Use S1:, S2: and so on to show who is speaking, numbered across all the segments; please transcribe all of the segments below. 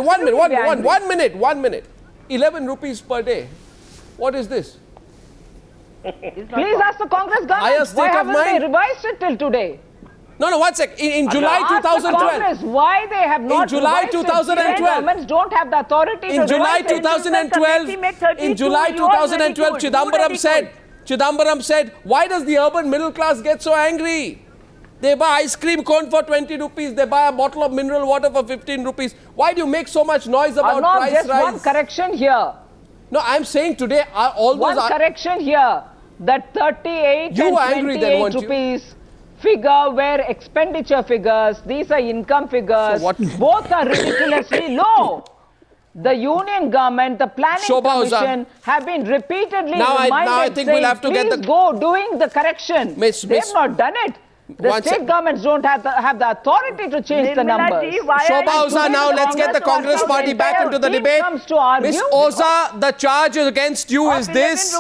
S1: minute. 11 rupees per day. What is this?
S2: Please ask the Congress
S1: Higher
S2: government.
S1: state
S2: Why
S1: of
S2: haven't
S1: mind?
S2: they revised it till today?
S1: No, 1 sec. In July
S2: Ask the
S1: 2012.
S2: Congress why they have not
S1: July
S2: revised it.
S1: 2012.
S2: State governments don't have the authority to
S1: In July
S2: revise it.
S1: 2012, Chidambaram said, why does the urban middle class get so angry? They buy ice cream cone for 20 rupees. They buy a bottle of mineral water for 15 rupees. Why do you make so much noise about
S2: Arnab,
S1: price
S2: just
S1: rise?
S2: one correction here.
S1: No, I'm saying today, all those
S2: One correction here. That 38
S1: You
S2: and
S1: angry then,
S2: 28
S1: weren't you?
S2: rupees figure were expenditure figures. These are income figures.
S1: So what-
S2: Both are ridiculously low. The union government, the planning
S1: Shobha Oza.
S2: commission have been repeatedly
S1: Now I
S2: reminded
S1: think
S2: saying,
S1: we'll have to get
S2: please
S1: the-
S2: go doing the correction.
S1: Miss-
S2: They've not done it. The
S1: One
S2: state
S1: sec-
S2: governments don't have the authority to change the numbers.
S1: Shobha Oza, now let's get the Congress party back into the debate.
S2: Comes to argue.
S1: Miss Oza, the charge against you is this.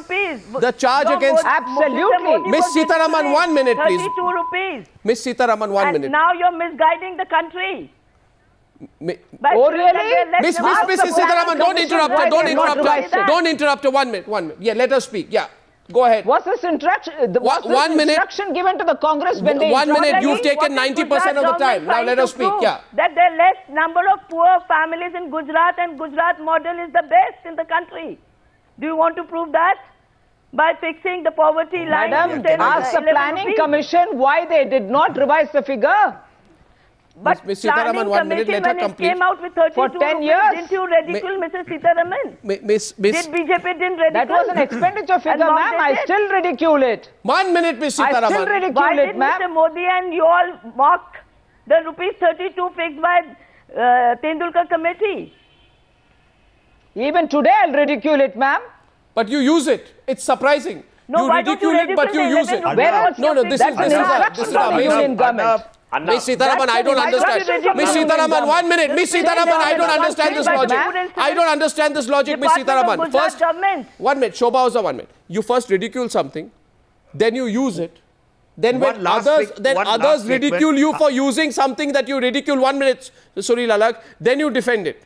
S1: The charge against...
S2: Absolutely.
S1: Miss Sitaraman, 1 minute, please.
S3: 32 rupees.
S1: Miss Sitaraman, 1
S3: And
S1: minute.
S3: now you're misguiding the country.
S1: Mi-
S3: By
S2: Oh,
S3: saying that
S2: really?
S3: they're less
S1: Miss
S3: than-
S2: Ask the
S1: Sitaraman, don't
S2: Commission
S1: interrupt
S2: why
S1: her. Don't
S2: they have not
S1: interrupt
S2: revised
S1: her.
S2: it.
S1: Don't interrupt her. 1 minute. 1 minute. Yeah, let her speak. Yeah. Go ahead.
S2: What's this instruction? What's this
S1: 1 minute.
S2: instruction given to the Congress when they
S1: 1 minute.
S2: interrupt?
S1: You've taken 90% of the time. Now let her speak. Yeah.
S3: That there are less number of poor families in Gujarat, and Gujarat model is the best in the country. Do you want to prove that? By fixing the poverty line.
S2: Madam,
S3: to 10,
S2: ask the
S3: 11
S2: planning
S3: rupees.
S2: commission why they did not revise the figure.
S3: But
S1: Miss Sitaraman,
S3: planning
S1: 1 minute,
S3: commission,
S1: let her
S3: when it
S1: complete.
S3: came out with 32
S2: For 10
S3: rupees,
S2: years.
S3: didn't you ridicule Mrs. Sitaraman?
S1: Miss...
S3: Did BJP didn't ridicule?
S2: That was an expenditure figure,
S3: mocked
S2: ma'am. I
S3: it?
S2: still ridicule it.
S1: 1 minute, Miss
S2: I still
S1: Sitaraman.
S2: ridicule
S3: Why
S2: it,
S3: did
S2: ma'am.
S3: Mr. Modi and you all mock the rupees 32 fixed by Tendulkar committee?
S2: Even today I'll ridicule it, ma'am.
S1: But you use it. It's surprising.
S3: No,
S1: you
S3: why don't you
S1: ridicule it, but you
S3: ridicule
S1: use
S3: the
S1: it.
S3: 11
S2: Where
S3: rupees?
S2: else
S1: No, this
S2: That's
S1: is
S2: an instruction
S1: this is
S2: from the
S1: amazing.
S2: union government.
S1: Miss Sitaraman, I don't
S2: That's the
S1: understand.
S2: instruction
S1: Miss
S2: from the union
S1: Sitaraman,
S2: government.
S1: 1 minute. Miss Sitaraman, I don't understand this logic. I don't understand this logic, Miss
S3: Department of
S1: Sitaraman.
S3: Gujarat
S1: First,
S3: government.
S1: 1 minute. Shobha Oza, 1 minute. You first ridicule something, then you use it. Then when
S4: One last
S1: others
S4: last
S1: ridicule
S4: statement.
S1: you for using something that you ridicule, 1 minute, Suri Lalak, then you defend it.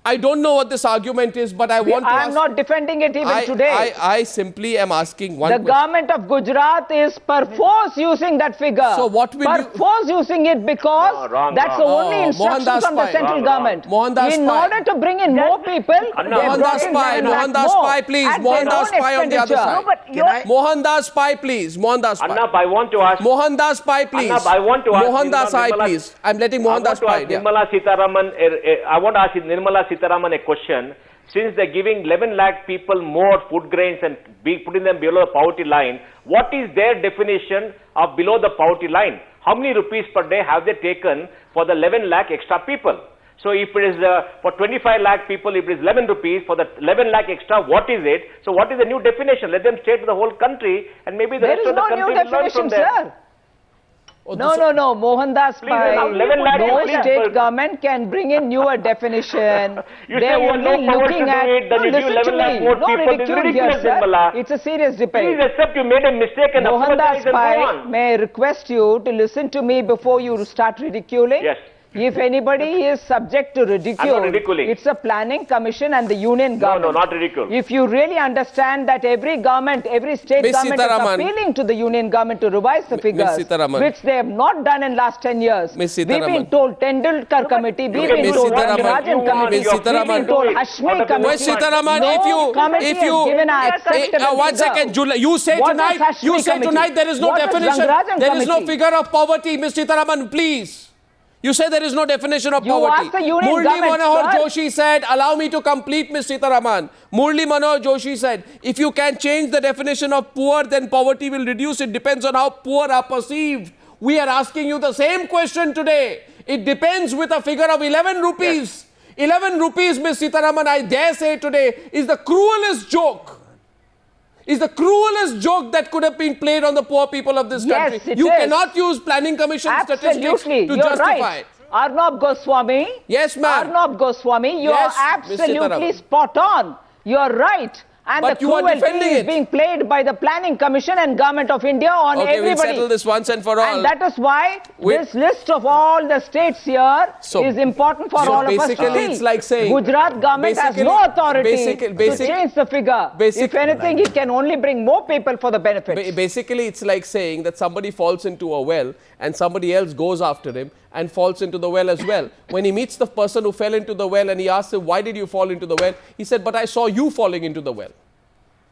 S1: I don't know what this argument is, but I want to
S2: I am
S1: ask.
S2: not defending it even today.
S1: I simply am asking one
S2: The
S1: question.
S2: government of Gujarat is perforce using that figure.
S1: So what will you-
S2: perforce using it because
S4: No, wrong,
S2: that's the
S4: wrong.
S2: only instruction
S1: Mohandas
S2: from the
S1: Pai.
S2: central
S4: Wrong,
S2: government.
S1: Mohandas
S2: In
S1: Pai.
S2: order to bring in more people,
S4: Anna,
S2: they brought
S1: Mohandas
S2: in
S1: Pai,
S2: 7 lakh
S1: Mohandas
S2: more
S1: Pai, please.
S2: at their
S1: Mohandas
S2: own
S1: Pai on the other
S2: expenditure.
S1: side.
S3: No, but
S4: Can
S3: you're...
S4: I-
S1: Mohandas Pai, please. Mohandas Pai.
S4: Annap, I want to ask.
S1: Mohandas Pai, please.
S4: Annap, I want to ask
S1: Mohandas Pai,
S4: Nirmala-
S1: please. I'm letting Mohandas
S4: I
S1: Pai.
S4: want to ask Nirmala Sitharaman. I want to ask Nirmala Sitharaman a question. Since they're giving 11 lakh people more food grains and putting them below the poverty line, what is their definition of below the poverty line? How many rupees per day have they taken for the 11 lakh extra people? So if it is for 25 lakh people, if it is 11 rupees, for the 11 lakh extra, what is it? So what is the new definition? Let them state to the whole country and maybe the
S2: There
S4: rest
S2: is
S4: of the
S2: no
S4: country
S2: new
S4: will learn from
S2: definition,
S4: them.
S2: sir. No. Mohandas
S4: Please,
S2: Pai,
S4: now 11 lakh
S2: no
S4: rupees
S2: state
S4: per-
S2: government can bring in newer definition.
S4: You
S2: They're
S4: say you have
S2: only
S4: no power to
S2: looking
S4: do
S2: at...
S4: it, then you give
S2: listen to
S4: 11 lakh
S2: me.
S4: more
S2: No
S4: people. This is
S2: ridicule here,
S4: ridiculous,
S2: sir.
S4: Nirmala.
S2: It's a serious
S4: Please
S2: debate.
S4: accept you made a mistake and
S2: Mohandas
S4: apologize and go
S2: Pai,
S4: on.
S2: may I request you to listen to me before you start ridiculing?
S4: Yes.
S2: If anybody is subject to ridicule,
S4: I'm not ridiculing.
S2: it's a planning commission and the union
S4: No,
S2: government.
S4: not ridicule.
S2: If you really understand that every government, every state
S1: Miss
S2: government
S1: Sitaraman.
S2: is appealing to the union government to revise the figures,
S1: Sitaraman.
S2: which they have not done in last 10 years.
S1: Miss
S2: We've been
S1: Sitaraman.
S2: told Tendulkar committee, we've been
S1: Miss
S2: told
S1: Sitaraman.
S2: Rangarajan
S4: You
S2: committee,
S1: Miss Sitaraman.
S2: we've been told Hashmi
S4: Miss
S2: committee.
S1: Miss Sitaraman,
S2: No committee
S1: if
S2: has
S1: you,
S2: given an acceptable
S1: 1
S2: figure.
S1: second, you say
S2: What
S1: tonight,
S2: was Hashmi committee?
S1: there is no
S2: What was
S1: definition,
S2: Rangarajan
S1: there is no
S2: committee?
S1: figure of poverty, Miss Sitaraman, please. You say there is no definition of
S2: You
S1: poverty.
S2: ask the union
S1: Murli
S2: government,
S1: Manohar
S2: sir.
S1: Joshi said, allow me to complete, Miss Sitaraman. Murli Manohar Joshi said, if you can change the definition of poor, then poverty will reduce. It depends on how poor are perceived. We are asking you the same question today. It depends with a figure of 11 rupees. 11 rupees, Miss Sitaraman, I dare say today, is the cruelest joke. Is the cruelest joke that could have been played on the poor people of this
S2: Yes,
S1: country.
S2: it
S1: You
S2: is.
S1: cannot use planning commission statistics
S2: Absolutely,
S1: to
S2: you're
S1: justify
S2: right.
S1: it.
S2: Arnab Goswami.
S1: Yes, ma'am.
S2: Arnab Goswami, you
S1: Yes,
S2: are
S1: Miss
S2: absolutely
S1: Sitaraman.
S2: spot on. You are right. And
S1: But
S2: the
S1: you are
S2: cruelty
S1: defending
S2: is
S1: it.
S2: being played by the Planning Commission and Government of India on
S1: Okay,
S2: everybody.
S1: we'll settle this once and for all.
S2: And that is why
S1: We-
S2: this list of all the states here
S1: So-
S2: is important for
S1: so
S2: all of us to
S1: basically
S2: see.
S1: it's like saying-
S2: Gujarat government has
S1: basically-
S2: no authority
S1: basic-
S2: to change the figure. If anything, it can only bring more people for the benefits.
S1: Basically, it's like saying that somebody falls into a well and somebody else goes after him and falls into the well as well. When he meets the person who fell into the well and he asks him, why did you fall into the well? He said, but I saw you falling into the well.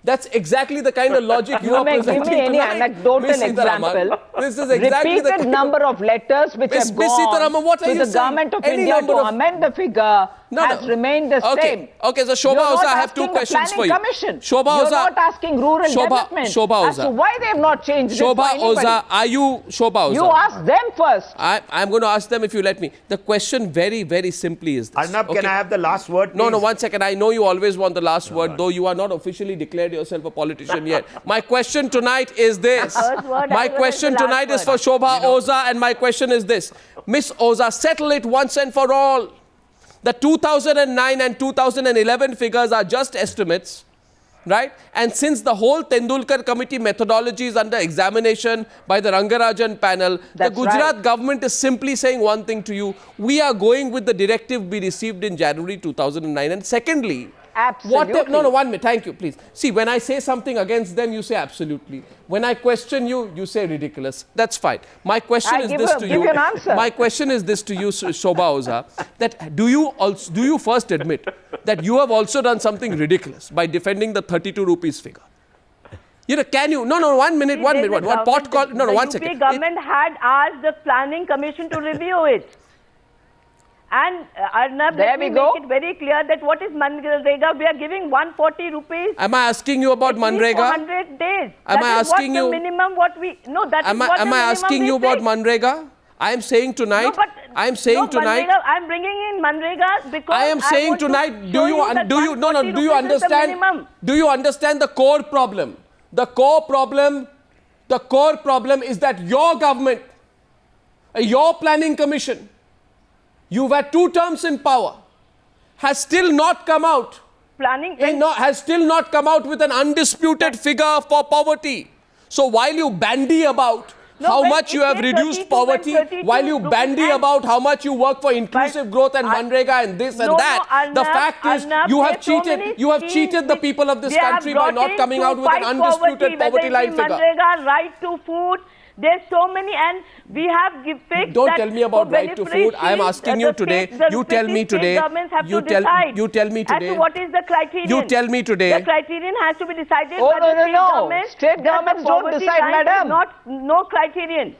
S1: That's exactly the kind of logic you are
S2: may
S1: presenting
S2: give me any
S1: tonight,
S2: anecdotal
S1: Ms. Sitharaman.
S2: example.
S1: This is exactly the
S2: Repeated
S1: kind
S2: number of letters which
S1: Ms.
S2: have
S1: Ms. Sitharaman,
S2: gone
S1: what are
S2: to
S1: you
S2: the
S1: saying?
S2: government of
S1: Any
S2: India
S1: number
S2: to
S1: of-
S2: amend the figure has remained the
S1: Okay.
S2: same.
S1: Okay, so Shobha
S2: You're not
S1: Oza, I have two
S2: asking the
S1: questions for
S2: Planning
S1: you.
S2: Commission.
S1: Shobha
S2: You're
S1: Oza,
S2: not asking rural
S1: Shobha-
S2: development
S1: Shobha
S2: as to
S1: Oza.
S2: why they have not changed this
S1: Shobha
S2: for anybody.
S1: Oza, are you Shobha Oza?
S2: You ask them first.
S1: I'm going to ask them if you let me. The question very, very simply is this.
S5: Arnab,
S1: okay?
S5: can I have the last word,
S1: No,
S5: please?
S1: 1 second. I know you always want the last word, though you are not officially declared yourself a politician yet. My question tonight is this.
S3: First word
S1: My
S3: as well as
S1: question
S3: the last
S1: tonight is for
S3: word.
S1: Shobha Oza, and my question is this. Miss Oza, settle it once and for all. The 2009 and 2011 figures are just estimates, right? And since the whole Tendulkar committee methodology is under examination by the Rangarajan panel,
S2: That's
S1: the Gujarat
S2: right.
S1: government is simply saying one thing to you. We are going with the directive we received in January 2009. And secondly,
S2: Absolutely.
S1: no, 1 minute. Thank you, please. See, when I say something against them, you say absolutely. When I question you, you say ridiculous. That's fine. My question
S2: I
S1: is
S2: give
S1: this
S2: a-
S1: to
S2: give
S1: you.
S2: you an answer.
S1: My question is this to you, Shobha Oza, that do you first admit that you have also done something ridiculous by defending the 32 rupees figure? You know, can you? No, 1 minute, 1 minute. One pot call. No, 1 second.
S3: The UP government had asked the Planning Commission to review it. And Arnab,
S2: There
S3: let
S2: we
S3: me
S2: go.
S3: make it very clear that what is Manrega? We are giving 140 rupees.
S1: Am I asking you about
S3: at least
S1: Manrega?
S3: for 100 days.
S1: Am
S3: That
S1: I
S3: is
S1: asking
S3: what
S1: you-
S3: the minimum what we... No, that is
S1: Am
S3: what
S1: I
S3: the minimum
S1: asking
S3: we
S1: you about
S3: fixed.
S1: Manrega? I am saying tonight.
S3: No, but
S1: I am saying
S3: no,
S1: tonight.
S3: Manrega, I'm bringing in Manrega because
S1: I am saying
S3: want to
S1: tonight.
S3: show
S1: Do you
S3: that
S1: do you no
S3: 140
S1: do you
S3: rupees is the
S1: understand?
S3: minimum.
S1: Do you understand the core problem? The core problem is that your government, your planning commission, you've had 2 terms in power, has still not come out.
S3: Planning...
S1: Has still not come out with an undisputed figure for poverty. So while you bandy about
S3: No,
S1: how
S3: when
S1: much you
S3: it
S1: have
S3: says
S1: reduced
S3: 32
S1: poverty,
S3: and 32
S1: while you
S3: rupees
S1: bandy
S3: and-
S1: about how much you work for inclusive growth and Manrega and this and
S3: No,
S1: that,
S3: no,
S1: the fact is
S3: Arnab,
S1: you have
S3: there's so
S1: cheated.
S3: many
S1: You have
S3: schemes
S1: cheated the
S3: which
S1: people of this
S3: they have
S1: country by
S3: brought
S1: not
S3: in
S1: coming
S3: to
S1: out with an
S3: fight
S1: undisputed
S3: whether
S1: poverty
S3: it
S1: line
S3: be
S1: figure.
S3: Manrega, right to food. There's so many, and we have fixed.
S1: Don't
S3: that
S1: tell me about
S3: for
S1: right to food. I am
S3: beneficiaries,
S1: asking you
S3: the
S1: today.
S3: state- the
S1: You tell me
S3: 50 state
S1: today.
S3: governments have
S1: You
S3: to
S1: tell
S3: decide
S1: you tell me
S3: as
S1: today.
S3: to what is the criterion.
S1: You tell me today.
S3: The criterion has to be decided
S2: Oh,
S3: by
S2: no,
S3: the
S2: no,
S3: state
S2: no.
S3: government.
S2: State
S3: that the
S2: governments don't
S3: poverty
S2: decide,
S3: line is
S2: madam.
S3: No criterion.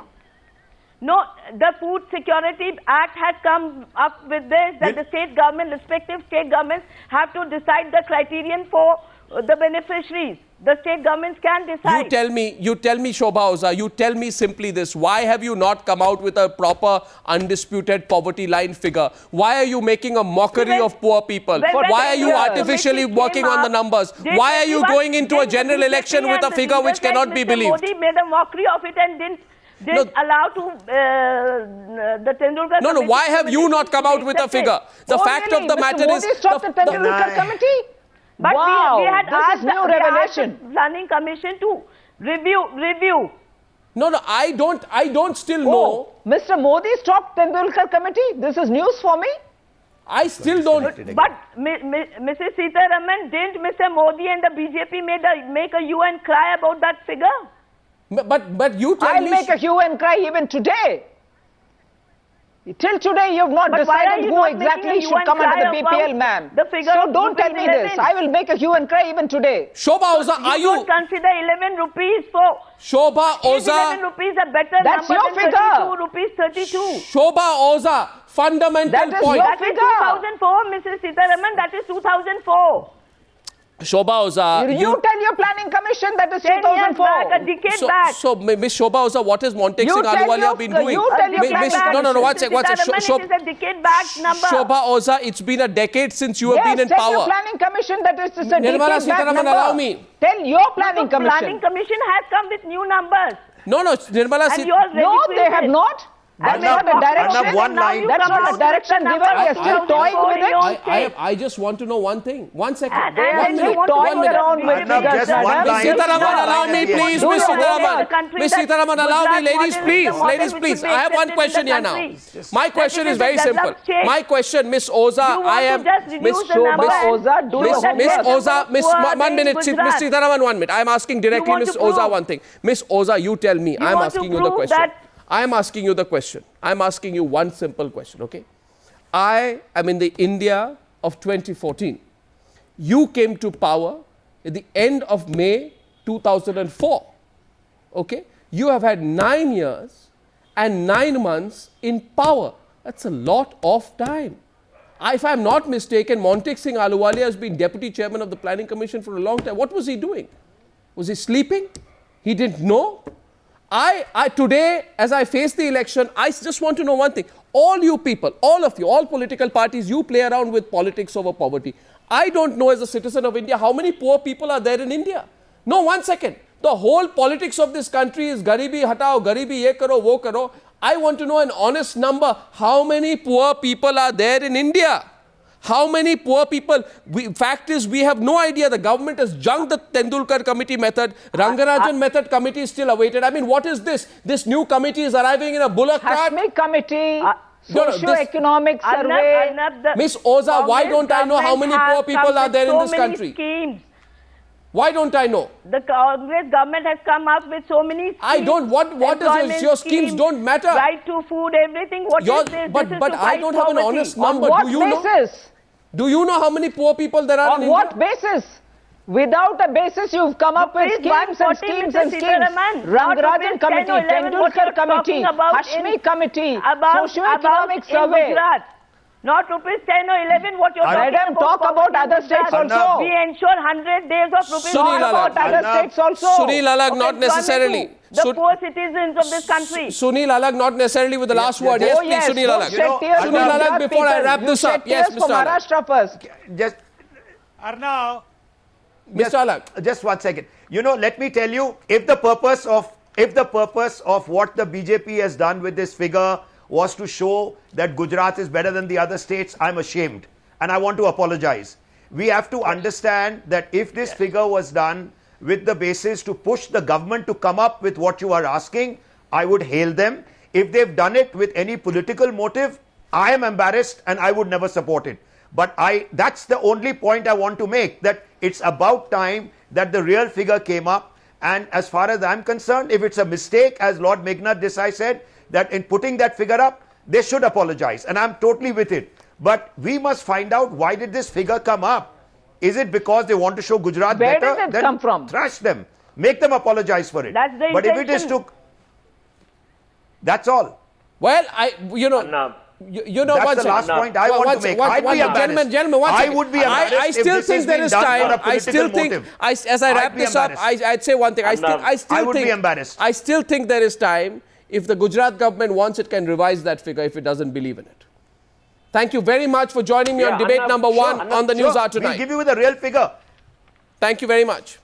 S3: No, the Food Security Act has come up with this, that the state government, respective state governments have to decide the criterion for the beneficiaries. The state governments can decide.
S1: You tell me, Shobha Oza, you tell me simply this. Why have you not come out with a proper, undisputed poverty line figure? Why are you making a mockery
S3: When-
S1: of poor people?
S3: when
S1: Why are you
S3: the
S1: artificially
S3: committee
S1: working
S3: came
S1: on the
S3: up,
S1: numbers?
S3: did
S1: Why are you
S3: everyone-
S1: going into a
S3: then the
S1: general
S3: BJP
S1: election with a
S3: and the
S1: figure which
S3: leaders like
S1: cannot be
S3: Mr.
S1: believed?
S3: Modi made a mockery of it and didn't allow to the Tendulkar
S1: No,
S3: committee
S1: why have you
S3: committee
S1: not
S3: to
S1: come
S3: be
S1: out with a
S3: accepted.
S1: figure? The fact
S2: really?
S1: of the
S2: Mr.
S1: matter
S2: Modi
S1: is...
S2: stopped the Tendulkar
S5: Can I-
S2: committee?
S3: But
S2: Wow,
S3: we had
S2: this
S3: asked
S2: is new
S3: we asked
S2: revelation.
S3: the Planning Commission to review.
S1: No, I don't still know.
S2: Oh, Mr. Modi stopped Tendulkar committee. This is news for me.
S1: I still don't...
S3: But Mrs. Sitharaman, didn't Mr. Modi and the BJP make a hue and cry about that figure?
S1: But you tell
S2: I'll
S1: me...
S2: make a hue and cry even today. Till today, you have not
S3: But why are
S2: decided
S3: you
S2: who
S3: not making
S2: exactly
S3: a hue
S2: should
S3: and
S2: come under
S3: cry
S2: the
S3: about
S2: BPL, ma'am.
S3: the figure
S2: So
S3: of
S2: don't tell me
S3: rupees
S2: this.
S3: 11?
S2: I will make a hue and cry even today.
S1: Shobha Oza, are you...
S3: Don't consider 11 rupees for...
S1: Shobha
S3: Is 11
S1: Oza...
S3: rupees a better
S2: That's
S3: number
S2: your
S3: than
S2: figure.
S3: 32 rupees 32?
S1: Shobha Oza, fundamental
S2: That is
S1: point.
S2: your
S3: That is
S2: figure.
S3: 2004, Mrs. Sitharaman. That is 2004.
S1: Shobha Oza...
S2: You tell your planning commission that is
S3: 10 years
S2: 2004.
S3: back, a decade back.
S1: So, Miss Shobha Oza, what has Montek
S2: You
S1: Singh
S2: tell
S1: Ahluwalia
S2: your-
S1: been doing?
S2: you tell your
S1: Miss-
S2: planning
S1: No,
S2: commission.
S1: one sec.
S3: It is a decade back number.
S1: Shobha Oza, it's been a decade since you have
S2: Yes,
S1: been in
S2: tell your
S1: power.
S2: planning commission that is a decade
S1: Nirmala
S2: back
S1: Sitharaman,
S2: number.
S1: allow me.
S2: Tell your planning
S3: The
S2: commission.
S3: Planning Commission has come with new numbers.
S1: No, Nirmala
S3: And yours
S2: No, they have
S3: registered.
S2: not. That's
S5: Arnab,
S2: not a direction.
S5: Arnab, one line.
S2: That's not a direction given. We are still toying with it.
S1: I just want to know one thing. 1 second.
S3: And
S2: They are
S1: 1
S3: then
S2: still
S1: minute.
S3: want to
S2: toying
S3: go
S2: around
S3: to
S2: with
S3: the
S5: Arnab, just
S2: figures,
S5: one
S2: madam.
S5: line.
S1: Miss Sitaraman, allow me,
S5: Yes.
S1: please.
S2: Do
S1: Miss
S2: your
S1: Sitaraman.
S2: homework.
S1: Miss Sitaraman, allow me. Ladies, please. Ladies, please. I have one question here now. My question is very simple. My question, Miss Oza,
S3: You want
S1: I
S3: to
S1: am...
S3: just reduce
S1: Miss
S3: the number
S2: Miss
S3: and
S2: Oza, do
S3: look
S2: your
S3: at
S1: Miss
S3: the
S2: homework.
S1: Oza,
S3: number
S1: Miss,
S3: of poor
S1: one
S3: in
S1: minute, Miss
S3: Gujarat.
S1: Sitaraman, 1 minute. I am asking directly
S3: want
S1: Miss
S3: to
S1: Oza
S3: prove-
S1: one thing. Miss Oza, you tell me. I am
S3: want to
S1: asking you the
S3: prove
S1: question.
S3: that-
S1: I am asking you the question. I am asking you one simple question, okay? I am in the India of 2014. You came to power at the end of May 2004. Okay? You have had 9 years and 9 months in power. That's a lot of time. If I'm not mistaken, Montek Singh Ahluwalia has been deputy chairman of the Planning Commission for a long time. What was he doing? Was he sleeping? He didn't know? Today, as I face the election, I just want to know one thing. All you people, all of you, all political parties, you play around with politics over poverty. I don't know as a citizen of India how many poor people are there in India. No, 1 second. The whole politics of this country is garibi hatao, garibi ye karo, wo karo. I want to know an honest number. How many poor people are there in India? How many poor people? Fact is, we have no idea. The government has junked the Tendulkar committee method. Rangarajan method committee is still awaited. I mean, what is this? This new committee is arriving in a bullock cart.
S2: Hashmi Committee,
S1: no, this-
S2: socio-economic survey.
S1: Miss Oza, why don't I know how many poor people are there in this country?
S3: Schemes.
S1: Why don't I know?
S3: The Congress government has come up with so many schemes.
S1: I don't. What is
S3: Employment
S1: your schemes don't matter.
S3: Right to food, everything. What is this?
S1: But
S3: This is
S1: but
S3: to
S1: I
S3: fight
S1: don't have an
S3: poverty.
S1: honest
S2: On
S1: number.
S2: what
S1: Do you know?
S2: basis?
S1: Do you know how many poor people there are in
S2: On what
S1: India?
S2: basis? Without a basis, you've come up with
S3: Rupees
S2: schemes and
S3: 140,
S2: schemes
S3: Mr.
S2: and schemes.
S3: Sitaraman. Not
S2: Rangarajan
S3: rupees 10
S2: Committee,
S3: or 11, what
S2: Tendulkar
S3: you're
S2: Committee,
S3: talking about
S2: Hashmi
S3: in-
S2: Committee,
S3: about
S2: socio-economic
S3: in
S2: survey.
S3: Gujarat. Not rupees 10 or 11, what you're talking
S2: Madam,
S3: about.
S2: talk about
S3: poverty in
S2: other states
S3: Gujarat.
S2: also.
S3: We ensure 100 days of rupees.
S1: Sunil
S2: Talk about
S1: Alagh.
S2: other
S5: Arnab.
S2: states also.
S1: Sunil Alagh,
S3: of
S1: not
S3: employment
S1: necessarily.
S3: to The poor citizens of this country.
S1: Sunil Alagh, not necessarily with the last word. Yes,
S2: Oh
S1: please,
S2: yes,
S1: Sunil
S2: you
S1: Alagh.
S2: shed tears for
S1: Sunil Alagh,
S2: Gujarat
S1: before I
S2: people.
S1: wrap
S2: You
S1: this
S2: shed
S1: up. Yes,
S2: tears for
S1: Mr. Alagh.
S2: Maharashtra first.
S5: Just,
S6: Arnav,
S1: Mr. Alagh.
S5: just 1 second. Let me tell you, if the purpose of what the BJP has done with this figure was to show that Gujarat is better than the other states, I'm ashamed. And I want to apologize. We have to understand that if this figure was done with the basis to push the government to come up with what you are asking, I would hail them. If they've done it with any political motive, I am embarrassed and I would never support it. But that's the only point I want to make, that it's about time that the real figure came up. And as far as I'm concerned, if it's a mistake, as Lord Meghnad Desai said, that in putting that figure up, they should apologize. And I'm totally with it. But we must find out, why did this figure come up? Is it because they want to show Gujarat
S2: Where
S5: better?
S2: did it
S5: Then
S2: come from?
S5: Thrash them. Make them apologize for it.
S3: That's the
S5: But if it is
S3: intention.
S5: to... That's all.
S1: Well,
S5: That's
S1: the
S5: last point I want to make. I'd be embarrassed.
S1: Gentlemen, one
S5: I
S1: second.
S5: would be embarrassed
S1: I
S5: if
S1: still
S5: this
S1: think
S5: is
S1: there
S5: being
S1: is
S5: done for
S1: time.
S5: a
S1: I still
S5: political
S1: think,
S5: motive.
S1: as I wrap
S5: I'd be
S1: this up,
S5: embarrassed.
S1: I'd say one thing. I
S5: I would be embarrassed.
S1: I still think there is time. If the Gujarat government wants, it can revise that figure if it doesn't believe in it. Thank you very much for joining me on debate number 1 on the News Hour
S5: We'll
S1: tonight.
S5: give you the real figure.
S1: Thank you very much.